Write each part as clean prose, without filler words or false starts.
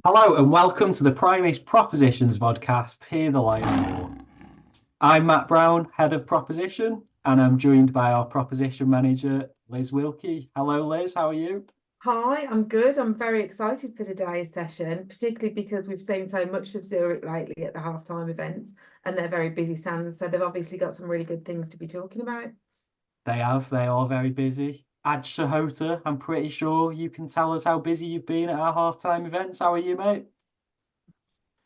Hello and welcome to the Primace Propositions podcast. Hear the lion roar. I'm Matt Brown, head of proposition, and I'm joined by our proposition manager, Liz Wilkie. Hello, Liz. How are you? Hi, I'm good. I'm very excited for today's session, particularly because we've seen so much of Zurich lately at the halftime events, and they're very busy stands. So they've obviously got some really good things to be talking about. They have. They are very busy. Sahota, I'm pretty sure you can tell us how busy you've been at our halftime events. How are you, mate?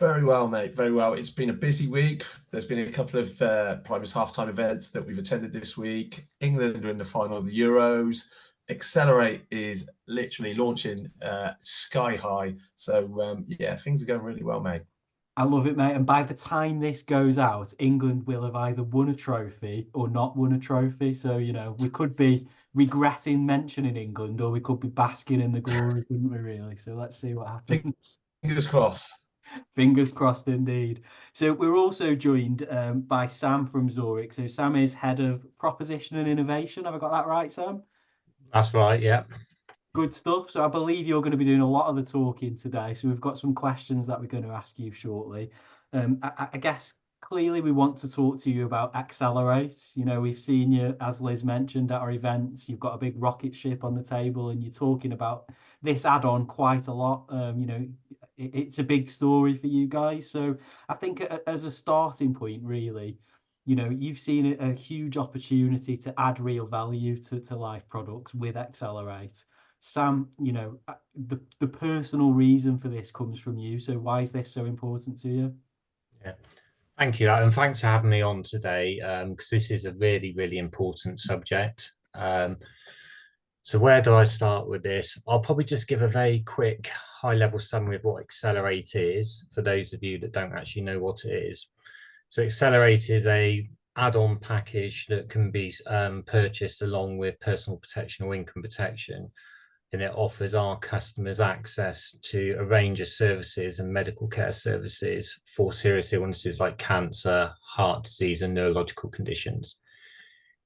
Very well, mate. Very well. It's been a busy week. There's been a couple of Primus halftime events that we've attended this week. England are in the final of the Euros. Accelerate is literally launching sky high. So, yeah, things are going really well, mate. I love it, mate. And by the time this goes out, England will have either won a trophy or not won a trophy. So, we could be regretting mentioning England or we could be basking in the glory, couldn't we, really? So let's see what happens. Fingers crossed. Fingers crossed indeed. So we're also joined by Sam from Zurich. So Sam is head of proposition and innovation. Have I got that right, Sam? That's right, yeah. Good stuff. So I believe you're going to be doing a lot of the talking today. So we've got some questions that we're going to ask you shortly. I guess clearly we want to talk to you about Accelerate. We've seen you, as Liz mentioned, at our events. You've got a big rocket ship on the table and you're talking about this add-on quite a lot. It's a big story for you guys. So I think as a starting point, really, you've seen a huge opportunity to add real value to life products with Accelerate. Sam, the personal reason for this comes from you. So why is this so important to you? Yeah, thank you. And thanks for having me on today, because this is a really, really important subject. So where do I start with this? I'll probably just give a very quick high-level summary of what Accelerate is for those of you that don't actually know what it is. So Accelerate is a add-on package that can be purchased along with personal protection or income protection. And it offers our customers access to a range of services and medical care services for serious illnesses like cancer, heart disease, and neurological conditions.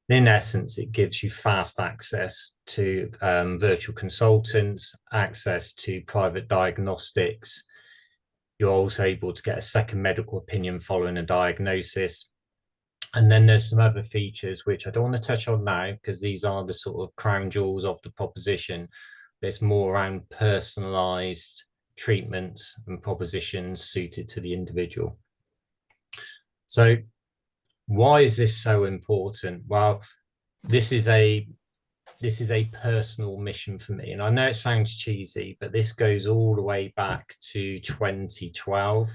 In essence, it gives you fast access to virtual consultants, access to private diagnostics. You're also able to get a second medical opinion following a diagnosis. And then there's some other features which I don't want to touch on now because these are the sort of crown jewels of the proposition. There's more around personalized treatments and propositions suited to the individual. So why is this so important? Well, this is a personal mission for me. And I know it sounds cheesy, but this goes all the way back to 2012.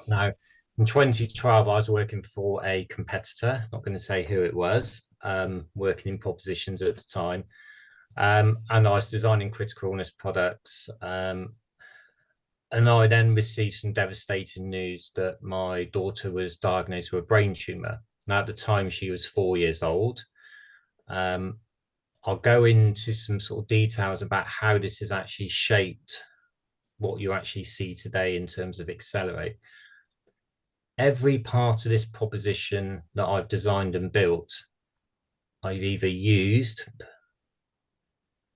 Now, in 2012, I was working for a competitor, not going to say who it was, working in propositions at the time. And I was designing critical illness products. And I then received some devastating news that my daughter was diagnosed with a brain tumor. Now, at the time, she was 4 years old. I'll go into some sort of details about how this has actually shaped what you actually see today in terms of Accelerate. Every part of this proposition that I've designed and built, I've either used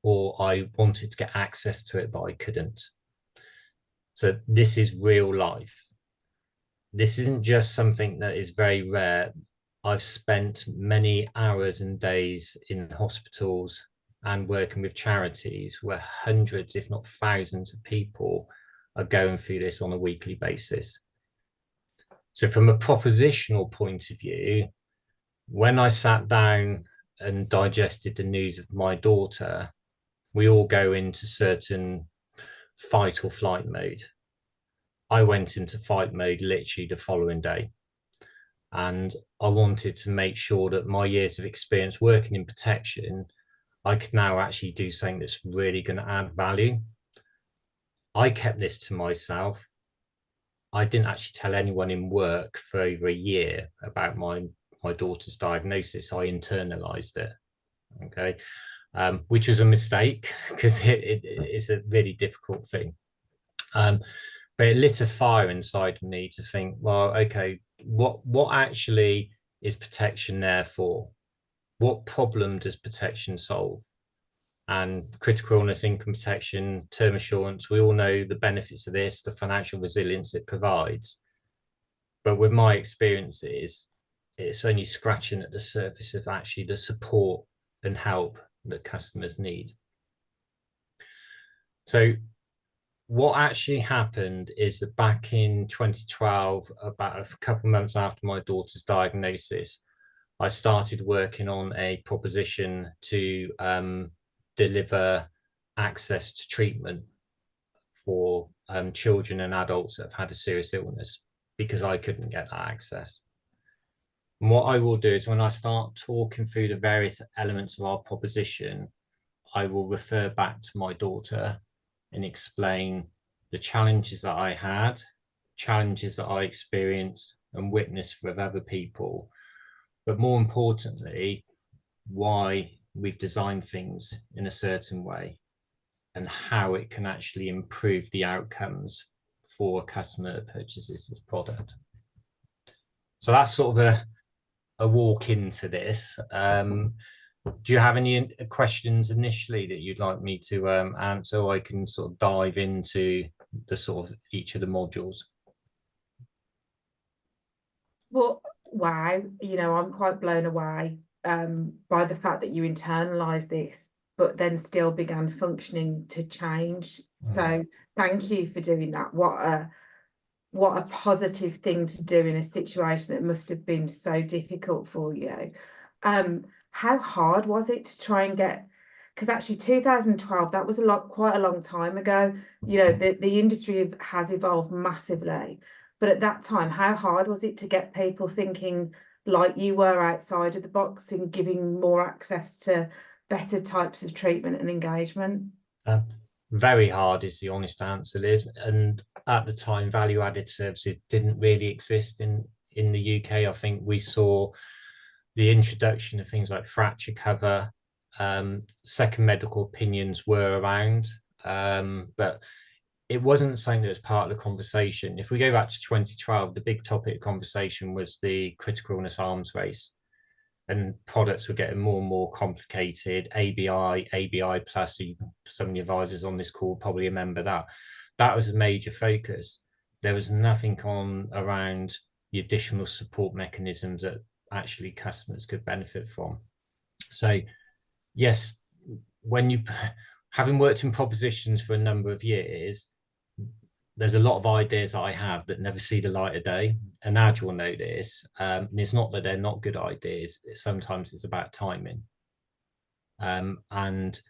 or I wanted to get access to it, but I couldn't. So this is real life. This isn't just something that is very rare. I've spent many hours and days in hospitals and working with charities where hundreds, if not thousands of people are going through this on a weekly basis. So from a propositional point of view, when I sat down and digested the news of my daughter, we all go into certain fight or flight mode. I went into fight mode literally the following day. And I wanted to make sure that my years of experience working in protection, I could now actually do something that's really going to add value. I kept this to myself. I didn't actually tell anyone in work for over a year about my daughter's diagnosis. I internalized it, okay, which was a mistake because it's a really difficult thing. But it lit a fire inside me to think, well, okay, what actually is protection there for? What problem does protection solve? and critical illness, income protection, term assurance. We all know the benefits of this, the financial resilience it provides. But with my experiences, it's only scratching at the surface of actually the support and help that customers need. So what actually happened is that back in 2012, about a couple of months after my daughter's diagnosis, I started working on a proposition to deliver access to treatment for children and adults that have had a serious illness, because I couldn't get that access. And what I will do is when I start talking through the various elements of our proposition, I will refer back to my daughter and explain the challenges that I had, challenges that I experienced and witnessed with other people, but more importantly, why we've designed things in a certain way and how it can actually improve the outcomes for a customer that purchases this product. So that's sort of a walk into this. Do you have any questions initially that you'd like me to answer, or I can sort of dive into the sort of each of the modules? Well, wow, you know, I'm quite blown away by the fact that you internalised this, but then still began functioning to change. So thank you for doing that. What a positive thing to do in a situation that must have been so difficult for you. How hard was it to try and get, because actually 2012, that was quite a long time ago. You know, the industry has evolved massively, but at that time, how hard was it to get people thinking like you were outside of the box and giving more access to better types of treatment and engagement? Very hard is the honest answer, Liz. And at the time, value-added services didn't really exist in the UK. I think we saw the introduction of things like fracture cover, second medical opinions were around, but it wasn't something that was part of the conversation. If we go back to 2012, the big topic of conversation was the critical illness arms race, and products were getting more and more complicated. ABI plus, some of the advisors on this call probably remember that. That was a major focus. There was nothing on around the additional support mechanisms that actually customers could benefit from. So yes, when you, having worked in propositions for a number of years, there's a lot of ideas that I have that never see the light of day, and Nigel will know this. And it's not that they're not good ideas. Sometimes it's about timing. And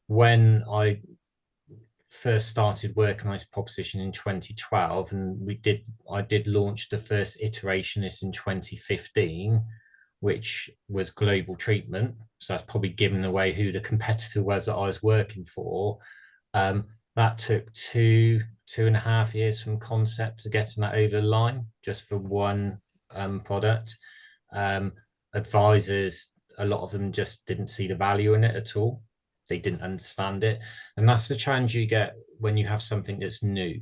when I first started working on this proposition in 2012, and I did launch the first iteration of this in 2015, which was global treatment. So that's probably given away who the competitor was that I was working for. That took two and a half years from concept to getting that over the line, just for one product. Advisors, a lot of them just didn't see the value in it at all. They didn't understand it. And that's the challenge you get when you have something that's new,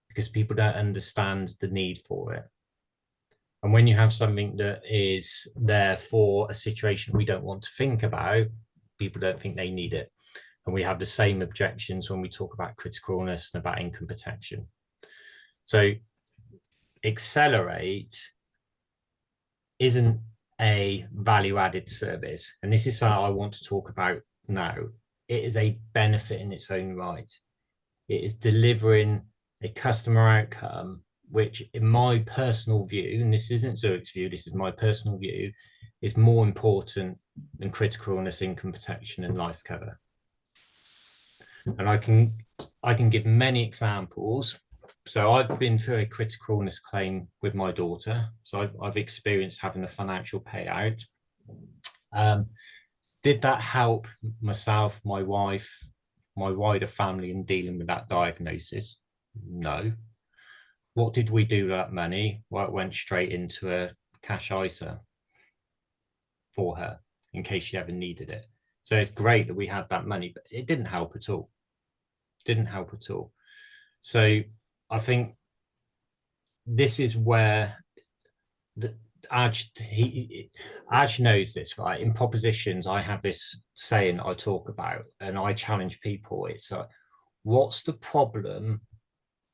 because people don't understand the need for it. And when you have something that is there for a situation we don't want to think about, people don't think they need it. And we have the same objections when we talk about critical illness and about income protection. So Accelerate isn't a value-added service. And this is something I want to talk about now. It is a benefit in its own right. It is delivering a customer outcome, which in my personal view, and this isn't Zurich's view, this is my personal view, is more important than critical illness, income protection and life cover. And I can give many examples. So I've been through a critical illness claim with my daughter. So I've experienced having a financial payout. Did that help myself, my wife, my wider family in dealing with that diagnosis? No. What did we do with that money? Well, it went straight into a cash ISA for her in case she ever needed it. So it's great that we had that money, but it didn't help at all. Didn't help at all. So I think this is where Aj knows this, right? In propositions, I have this saying I talk about, and I challenge people. It's what's the problem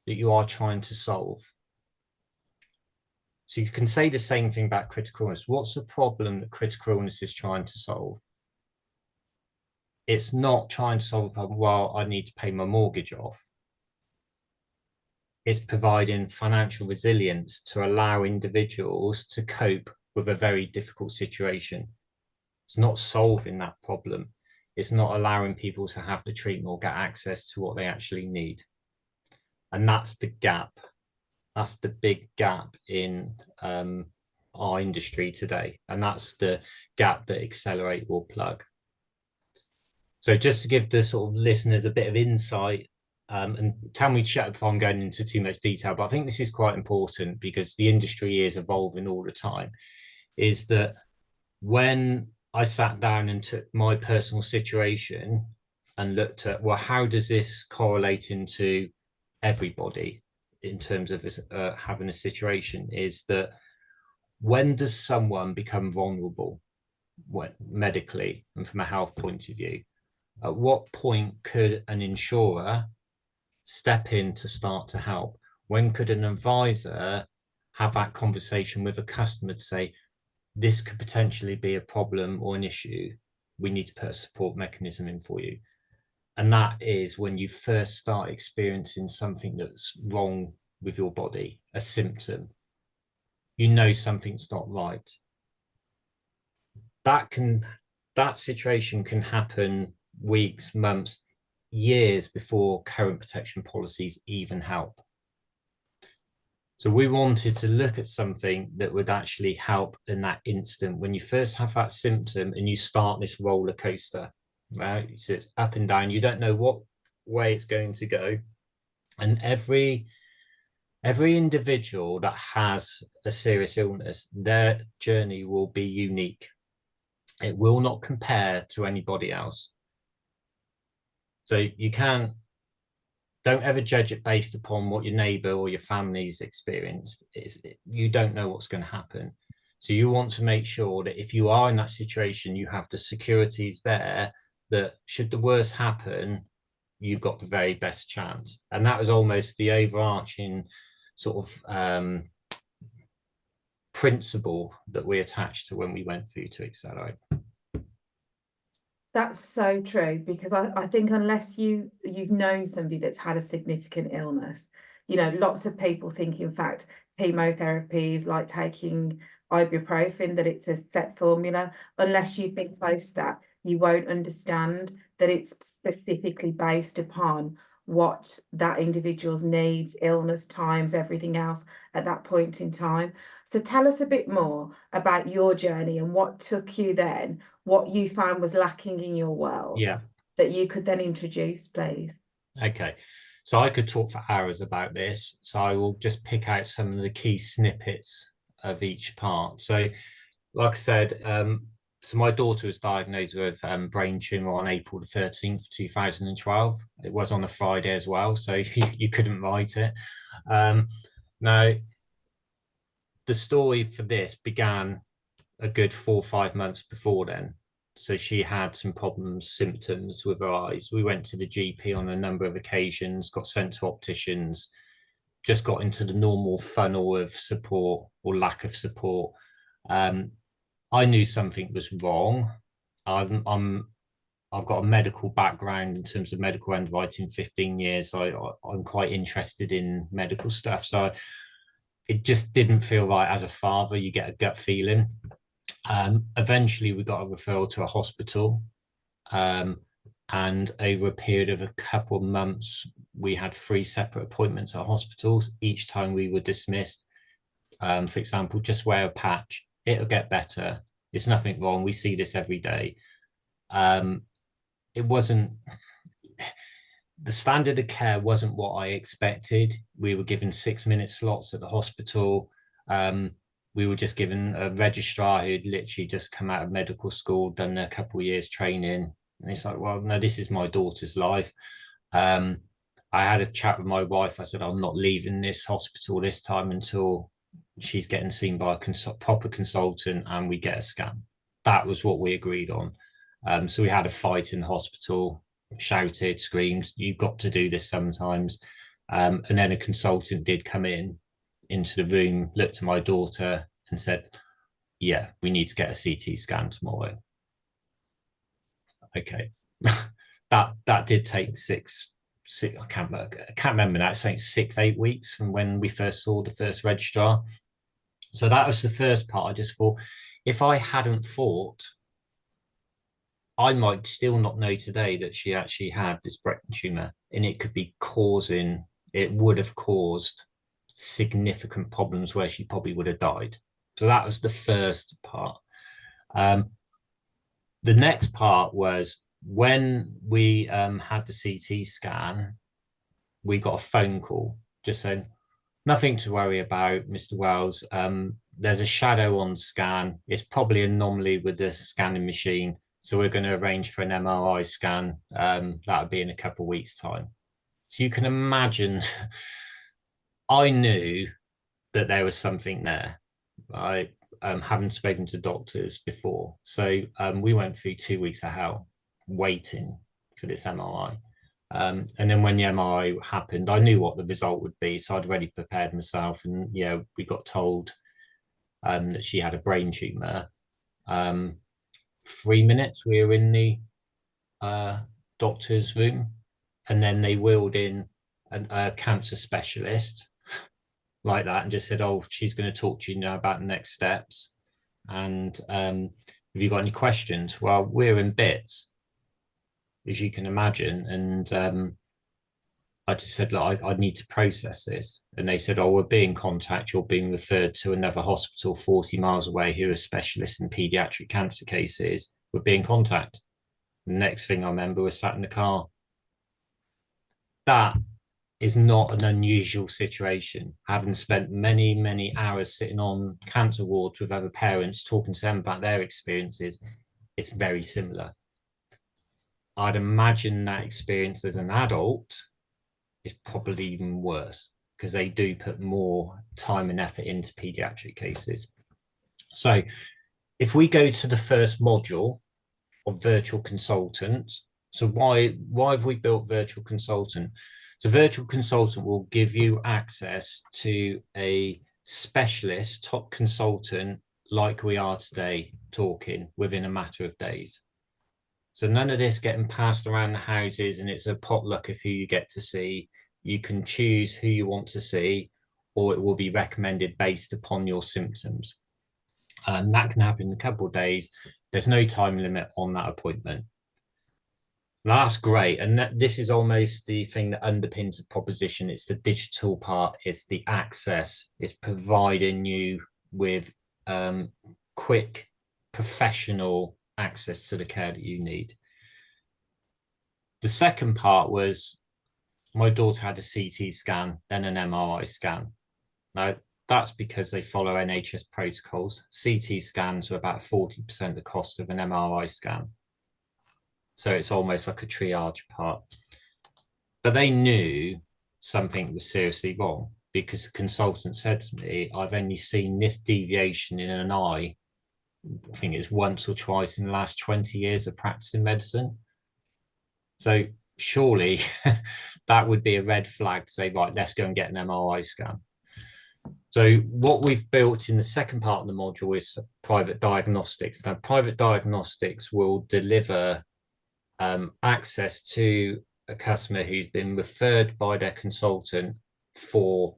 that you are trying to solve? So you can say the same thing about critical illness. What's the problem that critical illness is trying to solve? It's not trying to solve a problem, well, I need to pay my mortgage off. It's providing financial resilience to allow individuals to cope with a very difficult situation. It's not solving that problem. It's not allowing people to have the treatment or get access to what they actually need. And that's the gap. That's the big gap in our industry today. And that's the gap that Accelerate will plug. So just to give the sort of listeners a bit of insight, and tell me to shut up if I'm going into too much detail, but I think this is quite important because the industry is evolving all the time, is that when I sat down and took my personal situation and looked at, well, how does this correlate into everybody in terms of having a situation, is that when does someone become vulnerable medically and from a health point of view? At what point could an insurer step in to start to help? When could an advisor have that conversation with a customer to say, this could potentially be a problem or an issue, we need to put a support mechanism in for you? And that is when you first start experiencing something that's wrong with your body, a symptom. You know something's not right. That situation can happen weeks, months, years before current protection policies even help. So we wanted to look at something that would actually help in that instant when you first have that symptom and you start this roller coaster, right? So it's up and down. You don't know what way it's going to go. And every individual that has a serious illness, their journey will be unique. It will not compare to anybody else. So you don't ever judge it based upon what your neighbor or your family's experienced. You don't know what's going to happen. So you want to make sure that if you are in that situation, you have the securities there that should the worst happen, you've got the very best chance. And that was almost the overarching sort of principle that we attached to when we went through to Accelerate. That's so true, because I think unless you've known somebody that's had a significant illness, you know, lots of people think, in fact, chemotherapy is like taking ibuprofen, that it's a set formula. Unless you've been close to that, you won't understand that it's specifically based upon what that individual's needs, illness, times, everything else at that point in time. So tell us a bit more about your journey and what took you then, what you found was lacking in your world, that you could then introduce, please. Okay, so I could talk for hours about this, so I will just pick out some of the key snippets of each part. So like I said, so my daughter was diagnosed with brain tumor on April the 13th, 2012. It was on a Friday as well, so you couldn't write it. Now, the story for this began a good 4 or 5 months before then. So she had some problems, symptoms with her eyes. We went to the GP on a number of occasions, got sent to opticians, just got into the normal funnel of support or lack of support. I knew something was wrong. I've got a medical background in terms of medical underwriting, 15 years. So I'm quite interested in medical stuff. So it just didn't feel right. As a father, you get a gut feeling. Eventually we got a referral to a hospital, and over a period of a couple of months, we had 3 separate appointments at hospitals. Each time we were dismissed. For example, just wear a patch, it'll get better. It's nothing wrong. We see this every day. It wasn't, the standard of care wasn't what I expected. We were given 6-minute slots at the hospital. We were just given a registrar who'd literally just come out of medical school, done a couple of years training. And it's like, well, no, this is my daughter's life. I had a chat with my wife. I said, I'm not leaving this hospital this time until she's getting seen by a proper consultant and we get a scan. That was what we agreed on. So we had a fight in the hospital, shouted, screamed, you've got to do this sometimes. And then a consultant did come into the room, looked at my daughter and said, yeah, we need to get a CT scan tomorrow. Okay. that did take six I can't remember now, it's like 6-8 weeks from when we first saw the first registrar. So that was the first part. I just thought, if I hadn't thought, I might still not know today that she actually had this brain tumor, and it would have caused significant problems where she probably would have died. So that was the first part. The next part was when we had the CT scan, we got a phone call just saying, nothing to worry about, Mr. Wells. There's a shadow on scan. It's probably an anomaly with the scanning machine. So we're going to arrange for an MRI scan. That would be in a couple of weeks' time. So you can imagine, I knew that there was something there. I haven't spoken to doctors before. So we went through 2 weeks of hell waiting for this MRI. And then when the MRI happened, I knew what the result would be. So I'd already prepared myself. And yeah, we got told that she had a brain tumor. 3 minutes, we were in the doctor's room. And then they wheeled in a cancer specialist like that and just said, oh, she's going to talk to you now about the next steps. And have you got any questions? Well, we're in bits, as you can imagine. And I just said, look, I need to process this. And they said, oh, we'll be in contact. You're being referred to another hospital 40 miles away who are specialists in paediatric cancer cases. We'll be in contact. The next thing I remember was sat in the car. That is not an unusual situation. Having spent many, many hours sitting on cancer wards with other parents, talking to them about their experiences, it's very similar. I'd imagine that experience as an adult is probably even worse because they do put more time and effort into pediatric cases. So if we go to the first module of virtual consultant, so why have we built virtual consultant? So virtual consultant will give you access to a specialist, top consultant, like we are today talking within a matter of days. So none of this getting passed around the houses and it's a potluck of who you get to see. You can choose who you want to see, or it will be recommended based upon your symptoms. That can happen in a couple of days. There's no time limit on that appointment. That's great. And this is almost the thing that underpins the proposition. It's the digital part. It's the access. It's providing you with quick, professional access to the care that you need. The second part was my daughter had a CT scan, then an MRI scan. Now, that's because they follow NHS protocols. CT scans are about 40% the cost of an MRI scan. So it's almost like a triage part. But they knew something was seriously wrong because the consultant said to me, I've only seen this deviation in an eye, I think it's once or twice in the last 20 years of practicing medicine. So surely that would be a red flag to say, right, let's go and get an MRI scan. So what we've built in the second part of the module is private diagnostics. Now, private diagnostics will deliver access to a customer who's been referred by their consultant for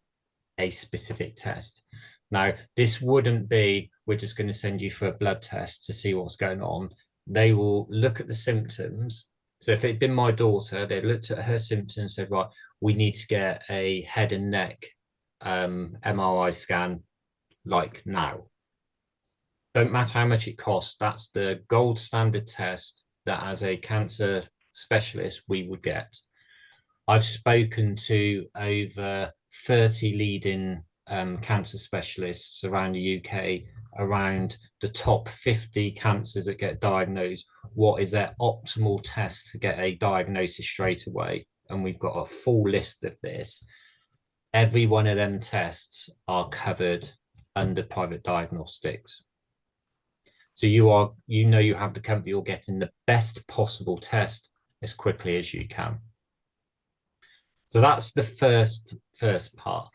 a specific test. Now, this wouldn't be, we're just going to send you for a blood test to see what's going on. They will look at the symptoms. So if it'd been my daughter, they looked at her symptoms and said, right, we need to get a head and neck MRI scan like now. Don't matter how much it costs, that's the gold standard test that as a cancer specialist we would get. I've spoken to over 30 leading cancer specialists around the UK around the top 50 cancers that get diagnosed. What is their optimal test to get a diagnosis straight away? And we've got a full list of this. Every one of them tests are covered under private diagnostics. So you have the comfort you're getting the best possible test as quickly as you can. So that's the first part.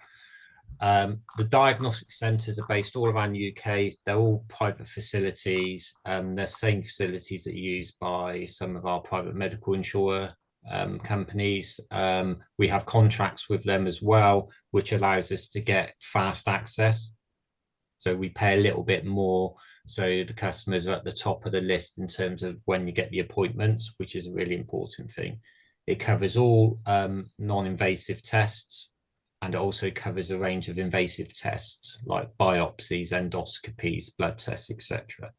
The diagnostic centres are based all around the UK. They're all private facilities. They're same facilities that are used by some of our private medical insurer companies. We have contracts with them as well, which allows us to get fast access. So we pay a little bit more, so the customers are at the top of the list in terms of when you get the appointments, which is a really important thing. It covers all non-invasive tests, and it also covers a range of invasive tests like biopsies, endoscopies, blood tests, etc.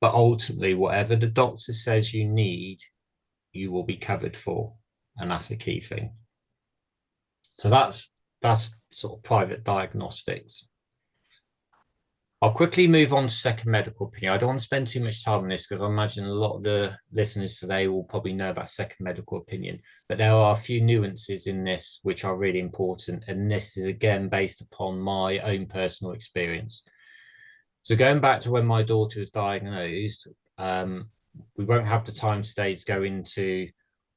But ultimately, whatever the doctor says you need, you will be covered for, and that's a key thing. So that's sort of private diagnostics. I'll quickly move on to second medical opinion. I don't want to spend too much time on this because I imagine a lot of the listeners today will probably know about second medical opinion, but there are a few nuances in this which are really important. And this is again based upon my own personal experience. So going back to when my daughter was diagnosed, we won't have the time today to go into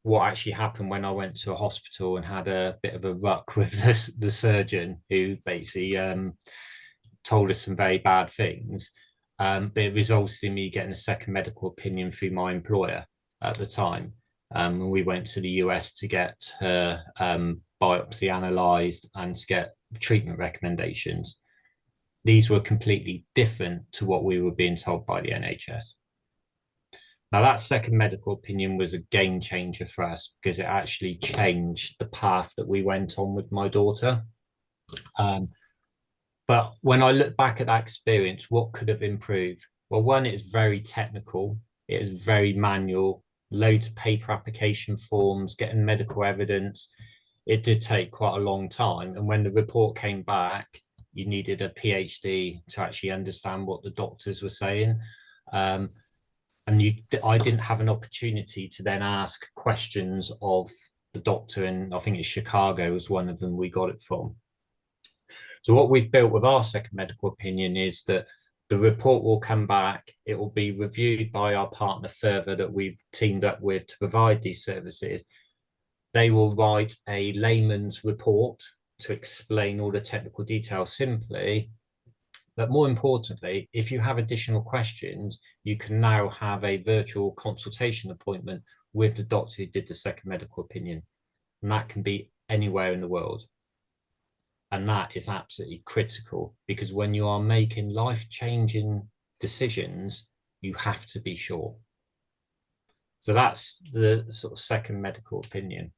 what actually happened when I went to a hospital and had a bit of a ruck with the surgeon who basically told us some very bad things, but it resulted in me getting a second medical opinion through my employer at the time. And we went to the US to get her biopsy analysed and to get treatment recommendations. These were completely different to what we were being told by the NHS. Now, that second medical opinion was a game changer for us because it actually changed the path that we went on with my daughter. But when I look back at that experience, what could have improved? Well, one, it's very technical. It is very manual, loads of paper application forms, getting medical evidence. It did take quite a long time. And when the report came back, you needed a PhD to actually understand what the doctors were saying. I didn't have an opportunity to then ask questions of the doctor, and I think it's Chicago was one of them we got it from. So what we've built with our second medical opinion is that the report will come back, it will be reviewed by our partner further that we've teamed up with to provide these services. They will write a layman's report to explain all the technical details simply. But more importantly, if you have additional questions, you can now have a virtual consultation appointment with the doctor who did the second medical opinion. And that can be anywhere in the world. And that is absolutely critical because when you are making life-changing decisions, you have to be sure. So that's the sort of second medical opinion.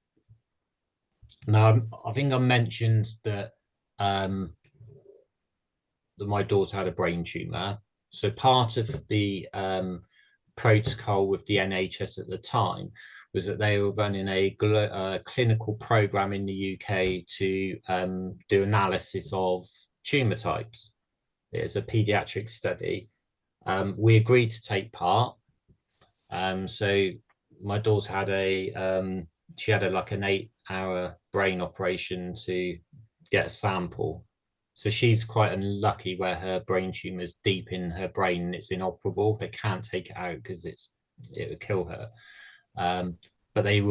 Now, I think I mentioned that my daughter had a brain tumour. So part of the protocol with the NHS at the time was that they were running a clinical program in the UK to do analysis of tumour types. It's a paediatric study. We agreed to take part. So my daughter had she had like an 8-hour brain operation to get a sample. So she's quite unlucky where her brain tumour is deep in her brain and it's inoperable. They can't take it out because it would kill her. But they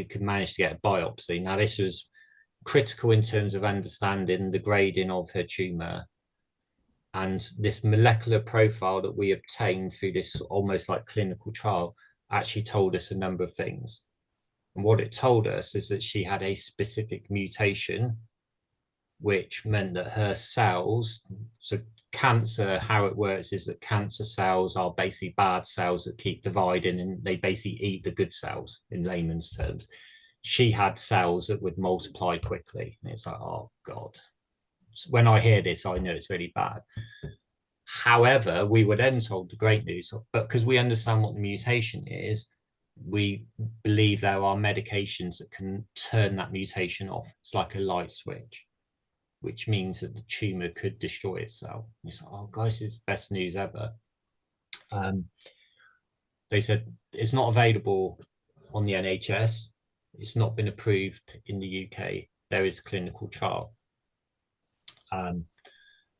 could manage to get a biopsy. Now, this was critical in terms of understanding the grading of her tumour. And this molecular profile that we obtained through this almost like clinical trial actually told us a number of things. And what it told us is that she had a specific mutation, which meant that her cells, so cancer, how it works is that cancer cells are basically bad cells that keep dividing and they basically eat the good cells in layman's terms. She had cells that would multiply quickly. And it's like, oh God. When I hear this, I know it's really bad. However, we were then told the great news, but because we understand what the mutation is, we believe there are medications that can turn that mutation off. It's like a light switch, which means that the tumor could destroy itself. And it's like, oh, guys, it's best news ever. They said it's not available on the NHS. It's not been approved in the UK. There is a clinical trial.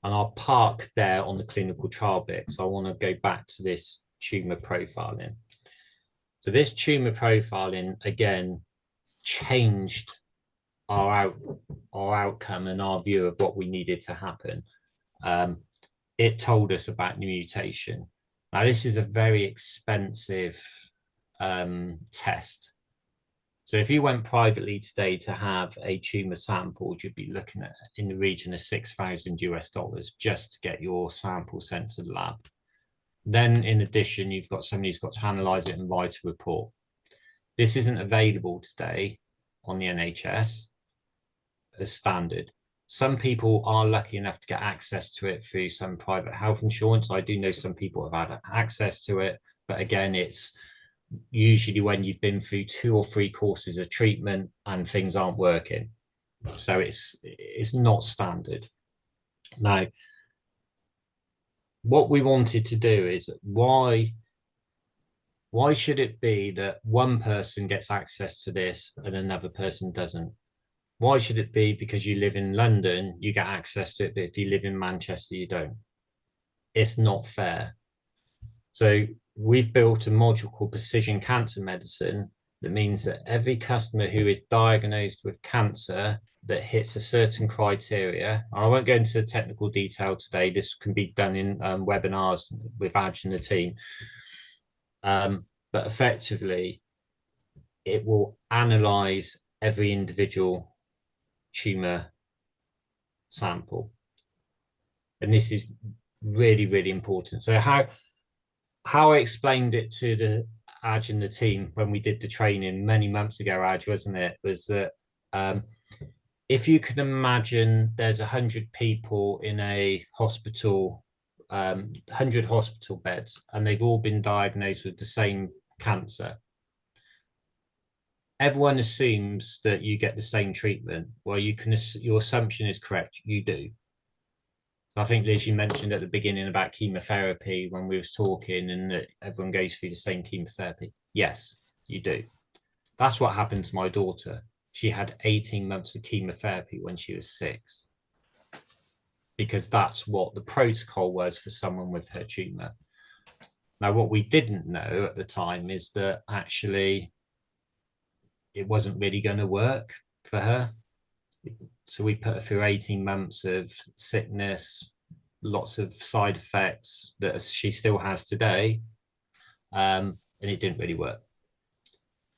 And I'll park there on the clinical trial bit. So I want to go back to this tumour profiling. So this tumour profiling, again, changed our outcome and our view of what we needed to happen. It told us about the mutation. Now, this is a very expensive test. So if you went privately today to have a tumour sampled, you'd be looking at in the region of $6,000 just to get your sample sent to the lab. Then in addition, you've got somebody who's got to analyse it and write a report. This isn't available today on the NHS as standard. Some people are lucky enough to get access to it through some private health insurance. I do know some people have had access to it, but again, it's usually when you've been through 2 or 3 courses of treatment and things aren't working. So it's not standard. Now, what we wanted to do is why should it be that one person gets access to this and another person doesn't? Why should it be because you live in London, you get access to it, but if you live in Manchester, you don't? It's not fair. So we've built a module called Precision Cancer Medicine that means that every customer who is diagnosed with cancer that hits a certain criteria, and I won't go into technical detail today, this can be done in webinars with Aj and the team, but effectively it will analyse every individual tumour sample. And this is really, really important. So how I explained it to the Aj and the team when we did the training many months ago, Aj, wasn't it? Was that if you can imagine there's 100 people in a hospital, 100 hospital beds, and they've all been diagnosed with the same cancer. Everyone assumes that you get the same treatment. Well, your assumption is correct. You do. I think, Liz, you mentioned at the beginning about chemotherapy when we was talking and that everyone goes through the same chemotherapy. Yes, you do. That's what happened to my daughter. She had 18 months of chemotherapy when she was 6, because that's what the protocol was for someone with her tumour. Now, what we didn't know at the time is that actually it wasn't really going to work for her. So we put her through 18 months of sickness, lots of side effects that she still has today, and it didn't really work.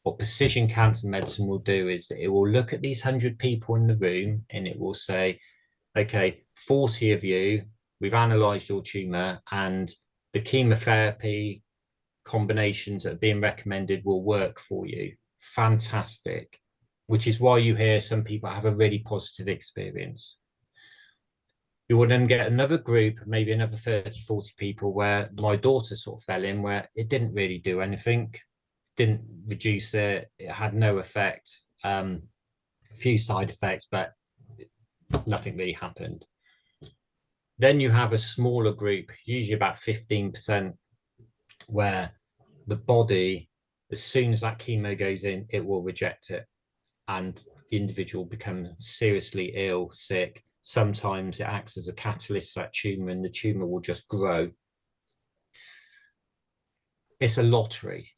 What precision cancer medicine will do is that it will look at these 100 people in the room and it will say, okay, 40 of you, we've analysed your tumour and the chemotherapy combinations that are being recommended will work for you. Fantastic. Which is why you hear some people have a really positive experience. You will then get another group, maybe another 30, 40 people where my daughter sort of fell in, where it didn't really do anything, didn't reduce it, it had no effect, a few side effects, but nothing really happened. Then you have a smaller group, usually about 15%, where the body, as soon as that chemo goes in, it will reject it. And the individual becomes seriously ill, sick. Sometimes it acts as a catalyst for that tumour and the tumour will just grow. It's a lottery,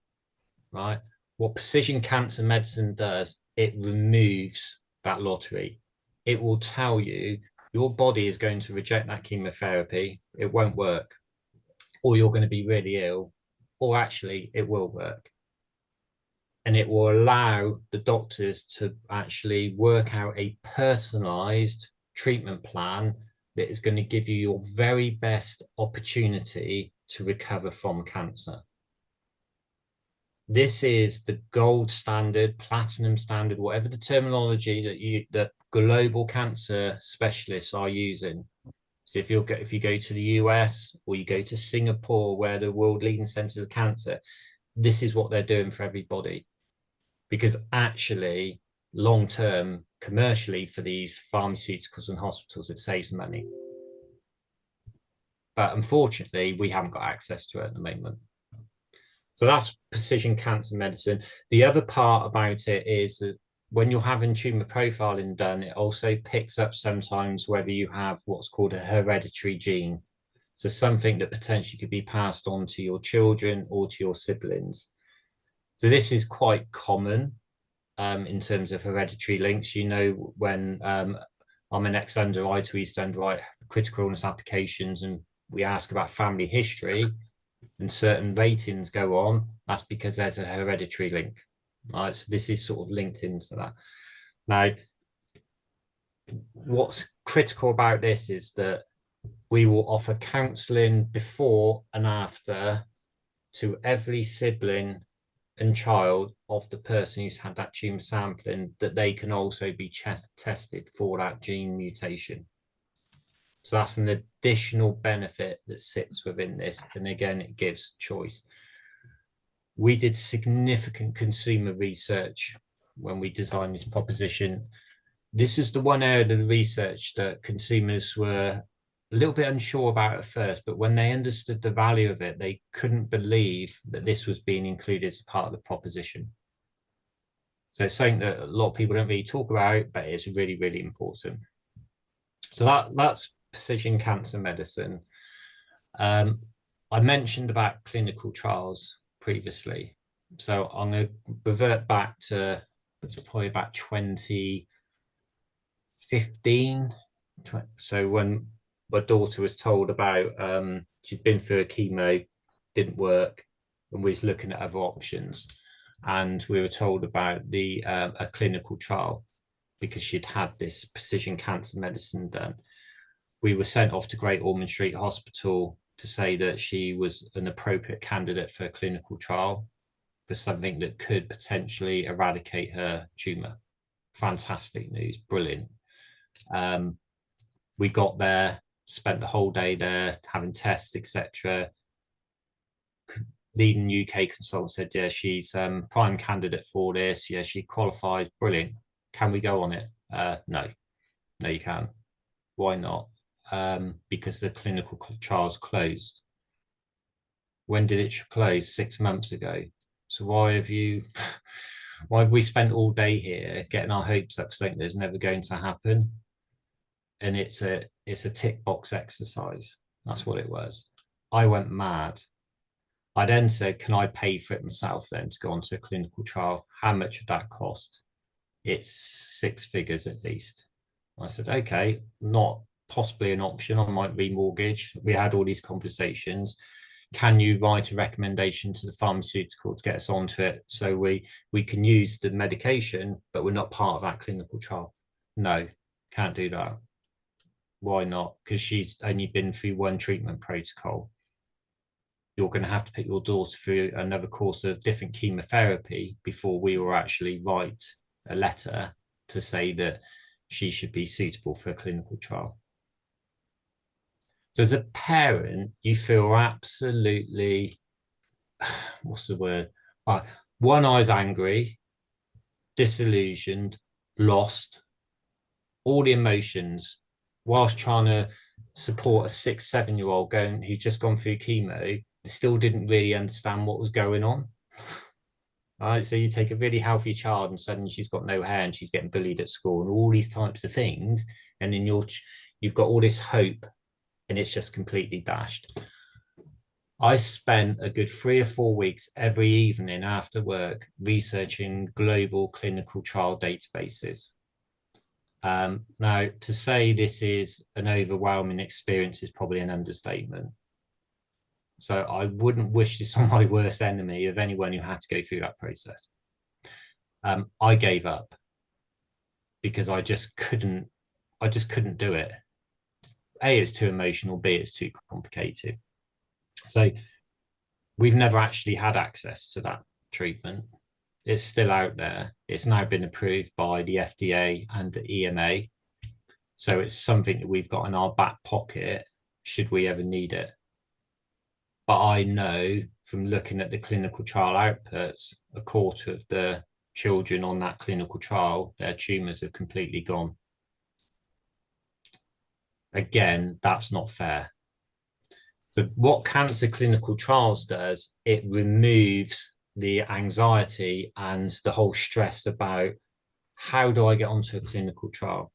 right? What precision cancer medicine does, it removes that lottery. It will tell you your body is going to reject that chemotherapy. It won't work. Or you're going to be really ill. Or actually, it will work. And it will allow the doctors to actually work out a personalized treatment plan that is going to give you your very best opportunity to recover from cancer. This is the gold standard, platinum standard, whatever the terminology that global cancer specialists are using. So if you go to the US or you go to Singapore, where the world leading centers of cancer, this is what they're doing for everybody. Because actually, long term, commercially, for these pharmaceuticals and hospitals, it saves money. But unfortunately, we haven't got access to it at the moment. So that's precision cancer medicine. The other part about it is that when you're having tumour profiling done, it also picks up sometimes whether you have what's called a hereditary gene. So something that potentially could be passed on to your children or to your siblings. So this is quite common in terms of hereditary links. You know, when I'm an ex-underwriter, we used to underwrite critical illness applications and we ask about family history and certain ratings go on, that's because there's a hereditary link. Right, so this is sort of linked into that. Now, what's critical about this is that we will offer counselling before and after to every sibling and child of the person who's had that tumour sampling, that they can also be tested for that gene mutation. So that's an additional benefit that sits within this. And again, it gives choice. We did significant consumer research when we designed this proposition. This is the one area of the research that consumers were a little bit unsure about at first, but when they understood the value of it, they couldn't believe that this was being included as part of the proposition. So it's something that a lot of people don't really talk about, but it's really, really important. So that's precision cancer medicine. I mentioned about clinical trials previously. So I'm going to revert back to, it's probably about 2015. So when my daughter was told about, she'd been through a chemo, didn't work, and we was looking at other options. And we were told about a clinical trial because she'd had this precision cancer medicine done. We were sent off to Great Ormond Street Hospital to say that she was an appropriate candidate for a clinical trial for something that could potentially eradicate her tumour. Fantastic news, brilliant. We got there, spent the whole day there having tests, etc. Leading UK consultant said, yeah, she's prime candidate for this. Yeah, she qualifies, brilliant. Can we go on it? No, you can't. Why not? Because the clinical trial's closed. When did it close? 6 months ago. So why have we spent all day here getting our hopes up saying there's never going to happen? And it's a tick box exercise. That's what it was. I went mad. I then said, can I pay for it myself then to go onto a clinical trial? How much would that cost? It's 6 figures at least. I said, okay, not possibly an option. I might remortgage. We had all these conversations. Can you write a recommendation to the pharmaceutical to get us onto it so we can use the medication, but we're not part of that clinical trial? No, can't do that. Why not? Because she's only been through one treatment protocol. You're going to have to put your daughter through another course of different chemotherapy before we will actually write a letter to say that she should be suitable for a clinical trial. So as a parent, you feel absolutely, what's the word? One eye's angry, disillusioned, lost, all the emotions, whilst trying to support a 6, 7-year-old who's just gone through chemo, still didn't really understand what was going on. Right, so you take a really healthy child and suddenly she's got no hair and she's getting bullied at school and all these types of things, and then you've got all this hope and it's just completely dashed. I spent a good 3 or 4 weeks every evening after work researching global clinical trial databases. Now, to say this is an overwhelming experience is probably an understatement. So I wouldn't wish this on my worst enemy, of anyone who had to go through that process. I gave up because I just couldn't do it. A, it's too emotional, B, it's too complicated. So we've never actually had access to that treatment. It's still out there. It's now been approved by the FDA and the EMA. So it's something that we've got in our back pocket should we ever need it. But I know from looking at the clinical trial outputs, 1/4 of the children on that clinical trial, their tumours have completely gone. Again, that's not fair. So what cancer clinical trials does, it removes the anxiety and the whole stress about how do I get onto a clinical trial?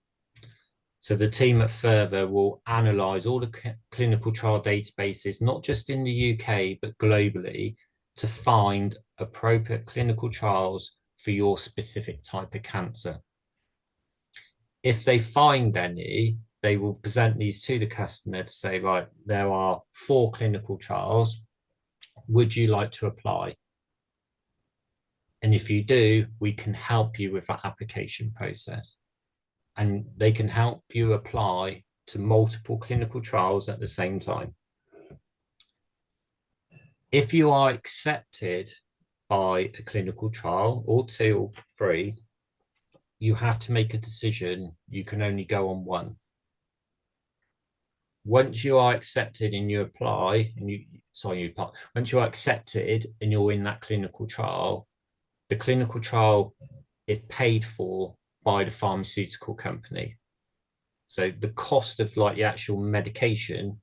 So the team at Further will analyse all the clinical trial databases, not just in the UK, but globally, to find appropriate clinical trials for your specific type of cancer. If they find any, they will present these to the customer to say, right, there are 4 clinical trials. Would you like to apply? And if you do, we can help you with that application process. And they can help you apply to multiple clinical trials at the same time. If you are accepted by a clinical trial, or 2 or 3, you have to make a decision. You can only go on one. Once you are accepted and you apply, and once you are accepted and you're in that clinical trial, the clinical trial is paid for by the pharmaceutical company. So the cost of like the actual medication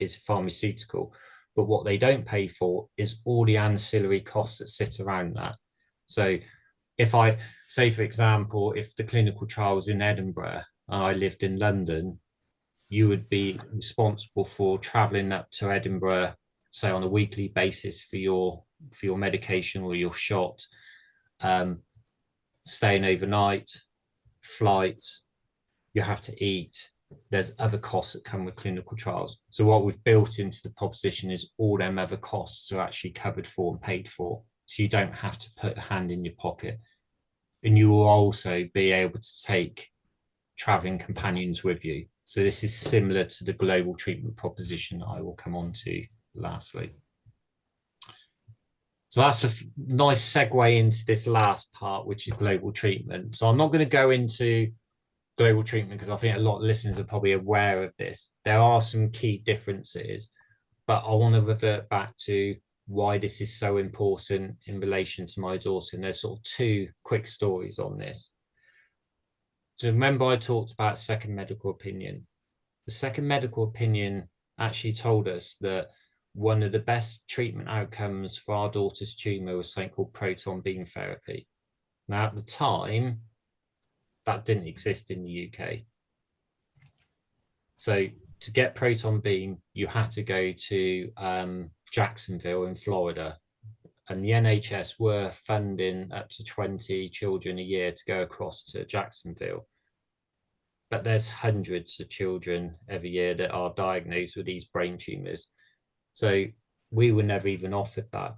is pharmaceutical, but what they don't pay for is all the ancillary costs that sit around that. So if I say, for example, if the clinical trial was in Edinburgh and I lived in London, you would be responsible for traveling up to Edinburgh, say on a weekly basis for your medication or your shot, staying overnight, flights, you have to eat. There's other costs that come with clinical trials. So what we've built into the proposition is all them other costs are actually covered for and paid for. So you don't have to put a hand in your pocket. And you will also be able to take traveling companions with you. So this is similar to the global treatment proposition that I will come on to lastly. So that's a nice segue into this last part, which is global treatment. So I'm not going to go into global treatment because I think a lot of listeners are probably aware of this. There are some key differences, but I want to revert back to why this is so important in relation to my daughter. And there's sort of 2 quick stories on this. So remember I talked about second medical opinion. The second medical opinion actually told us that one of the best treatment outcomes for our daughter's tumour was something called proton beam therapy. Now, at the time, that didn't exist in the UK. So to get proton beam, you had to go to Jacksonville in Florida. And the NHS were funding up to 20 children a year to go across to Jacksonville. But there's hundreds of children every year that are diagnosed with these brain tumours. So we were never even offered that.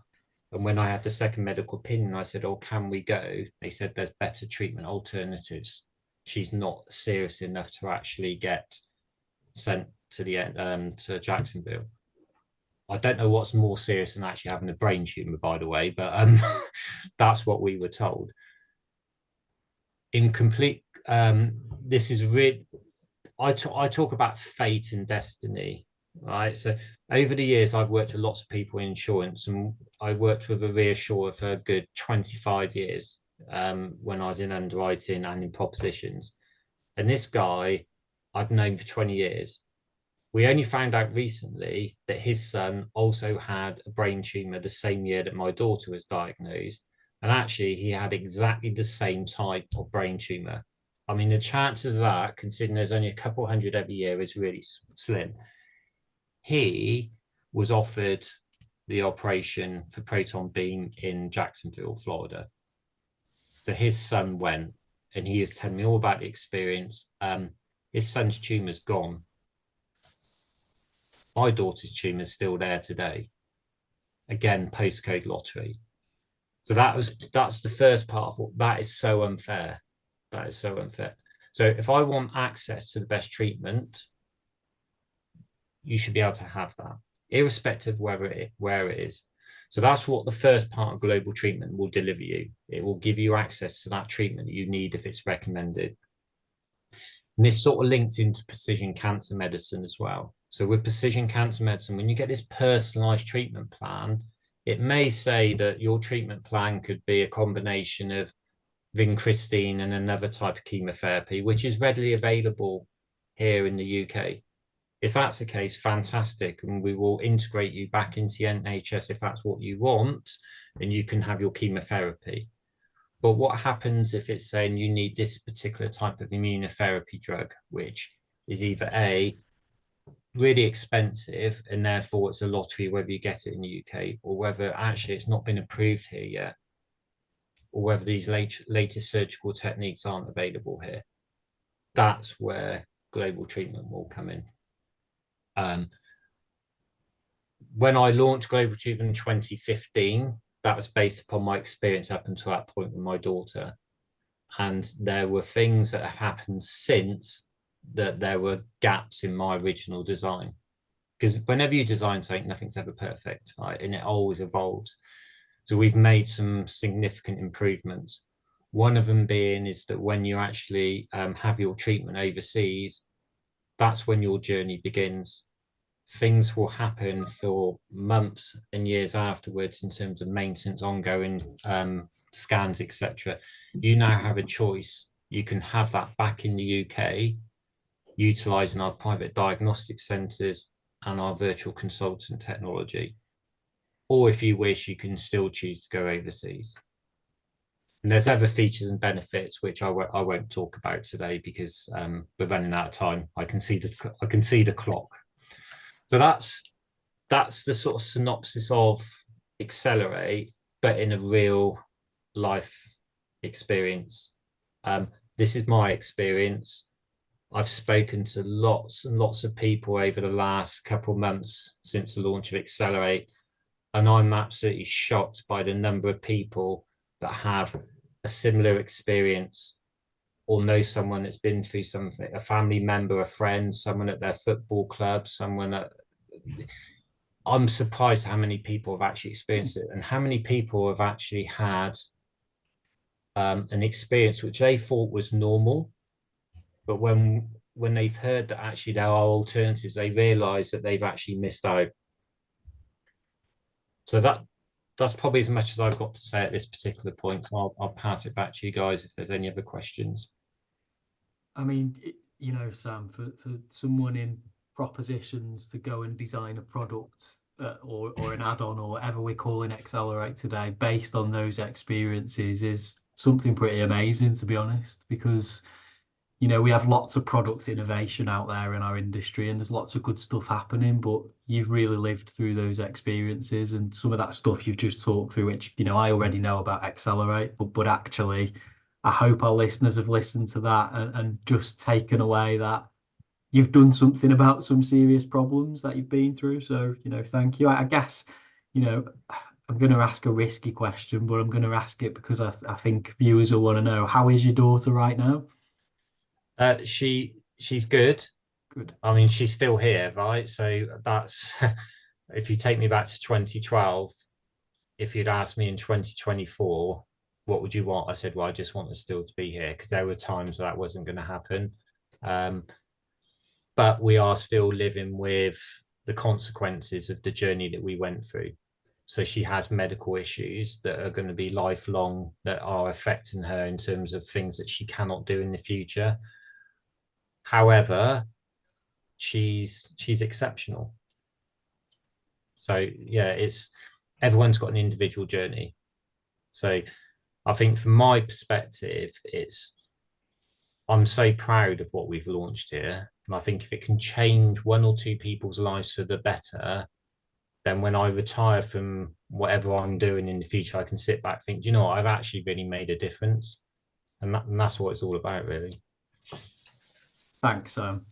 And when I had the second medical opinion, I said, oh, can we go? They said there's better treatment alternatives. She's not serious enough to actually get sent to to Jacksonville. I don't know what's more serious than actually having a brain tumour, by the way, but that's what we were told. In complete, this is really, I talk about fate and destiny, right? So over the years, I've worked with lots of people in insurance, and I worked with a reassurer for a good 25 years when I was in underwriting and in propositions. And this guy I've known for 20 years. We only found out recently that his son also had a brain tumour the same year that my daughter was diagnosed. And actually, he had exactly the same type of brain tumour. I mean, the chances of that, considering there's only a couple hundred every year, is really slim. He was offered the operation for proton beam in Jacksonville, Florida. So his son went, and he was telling me all about the experience. His son's tumour's gone. My daughter's tumour is still there today. Again, postcode lottery. So that's the first part of what that is so unfair. That is so unfair. So if I want access to the best treatment, you should be able to have that, irrespective of where it is. So that's what the first part of global treatment will deliver you. It will give you access to that treatment that you need if it's recommended. And this sort of links into precision cancer medicine as well. So with precision cancer medicine, when you get this personalized treatment plan, it may say that your treatment plan could be a combination of vincristine and another type of chemotherapy, which is readily available here in the UK. If that's the case, fantastic. And we will integrate you back into the NHS if that's what you want, and you can have your chemotherapy. But what happens if it's saying you need this particular type of immunotherapy drug, which is either A, really expensive, and therefore it's a lottery whether you get it in the UK, or whether actually it's not been approved here yet, or whether these latest surgical techniques aren't available here. That's where global treatment will come in. When I launched global treatment in 2015, that was based upon my experience up until that point with my daughter. And there were things that have happened since that there were gaps in my original design. Because whenever you design something, nothing's ever perfect, right? And it always evolves. So we've made some significant improvements. One of them being is that when you actually have your treatment overseas, that's when your journey begins. Things will happen for months and years afterwards in terms of maintenance, ongoing scans, etc. You now have a choice. You can have that back in the UK, utilising our private diagnostic centres and our virtual consultant technology. Or if you wish, you can still choose to go overseas. And there's other features and benefits which I won't talk about today because we're running out of time. I can see the clock. So that's the sort of synopsis of Accelerate, but in a real life experience. This is my experience. I've spoken to lots and lots of people over the last couple of months since the launch of Accelerate, and I'm absolutely shocked by the number of people that have a similar experience or know someone that's been through something, a family member, a friend, someone at their football club, someone at... I'm surprised how many people have actually experienced it and how many people have actually had an experience which they thought was normal, but when they've heard that actually there are alternatives, they realise that they've actually missed out. So that's probably as much as I've got to say at this particular point. So I'll pass it back to you guys if there's any other questions. I mean, you know, Sam, for someone in propositions to go and design a product or an add-on or whatever we're calling Accelerate today based on those experiences is something pretty amazing, to be honest, because, you know, we have lots of product innovation out there in our industry and there's lots of good stuff happening, but you've really lived through those experiences and some of that stuff you've just talked through, which, you know, I already know about Accelerate, but actually I hope our listeners have listened to that and just taken away that you've done something about some serious problems that you've been through. So, you know, thank you. I guess, you know, I'm going to ask a risky question, but I'm going to ask it because I think viewers will want to know, how is your daughter right now? She's good. Good. I mean, she's still here, right? So that's, if you take me back to 2012, if you'd asked me in 2024, what would you want? I said, well, I just want her still to be here, because there were times that wasn't going to happen. But we are still living with the consequences of the journey that we went through. So she has medical issues that are going to be lifelong, that are affecting her in terms of things that she cannot do in the future. However, she's exceptional. So yeah, everyone's got an individual journey. So I think from my perspective, I'm so proud of what we've launched here. And I think if it can change one or two people's lives for the better, then when I retire from whatever I'm doing in the future, I can sit back and think, do you know what, I've actually really made a difference. And that's what it's all about, really. Thanks, Sam.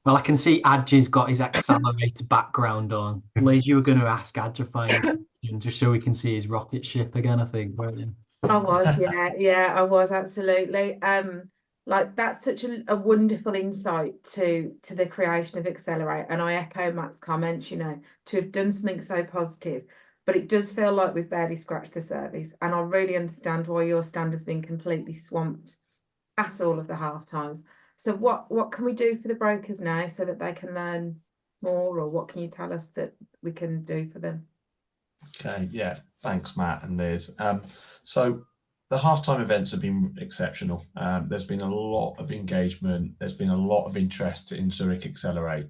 Well, I can see Adji's got his Accelerator background on. Liz, you were going to ask Adji a final question just so we can see his rocket ship again, I think, weren't you? I was, yeah, I was, absolutely. Like, that's such a wonderful insight to the creation of Accelerate, and I echo Matt's comments, you know, to have done something so positive, but it does feel like we've barely scratched the surface, and I really understand why your stand has been completely swamped at all of the half times. So what can we do for the brokers now so that they can learn more, or what can you tell us that we can do for them? Okay, yeah, thanks, Matt and Liz. So the halftime events have been exceptional. There's been a lot of engagement. There's been a lot of interest in Zurich Accelerate.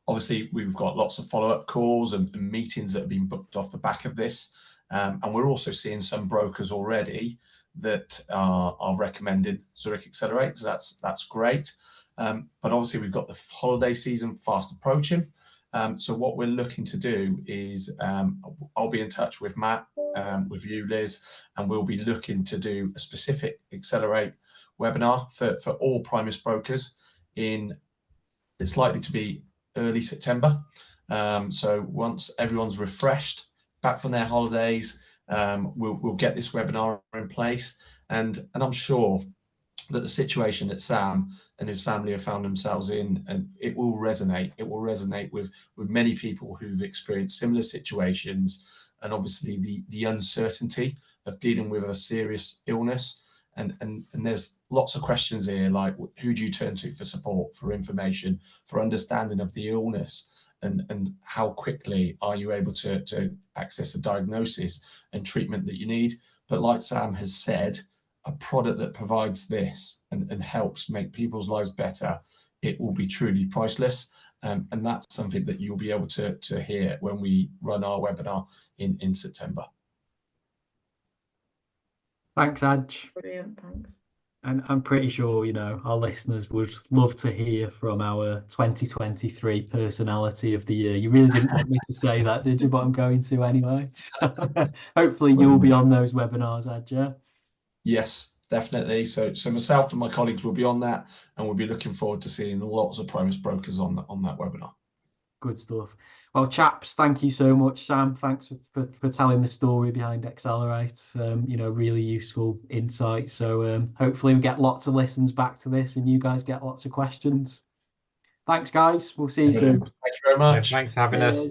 Obviously, we've got lots of follow-up calls and meetings that have been booked off the back of this. And we're also seeing some brokers already that are recommending Zurich Accelerate, so that's great. But obviously we've got the holiday season fast approaching. So what we're looking to do is I'll be in touch with Matt, with you, Liz, and we'll be looking to do a specific Accelerate webinar for all Primus brokers it's likely to be early September. So once everyone's refreshed, back from their holidays, we'll get this webinar in place, and I'm sure that the situation that Sam and his family have found themselves in, and it will resonate. It will resonate with many people who've experienced similar situations, and obviously the uncertainty of dealing with a serious illness. And there's lots of questions here, like who do you turn to for support, for information, for understanding of the illness, and how quickly are you able to access the diagnosis and treatment that you need. But like Sam has said, a product that provides this and helps make people's lives better, it will be truly priceless. And that's something that you'll be able to hear when we run our webinar in September. Thanks, Aj. Brilliant, thanks. And I'm pretty sure, you know, our listeners would love to hear from our 2023 personality of the year. You really didn't want me to say that, did you? But I'm going to anyway. So hopefully you'll be on those webinars, Aj, yeah? Yes, definitely. So myself and my colleagues will be on that, and we'll be looking forward to seeing lots of Primus brokers on that webinar. Good stuff. Well, chaps, thank you so much. Sam, thanks for telling the story behind Accelerate. You know, really useful insight. So hopefully we get lots of listens back to this and you guys get lots of questions. Thanks, guys. We'll see you soon. Thank you very much. Thanks for having us.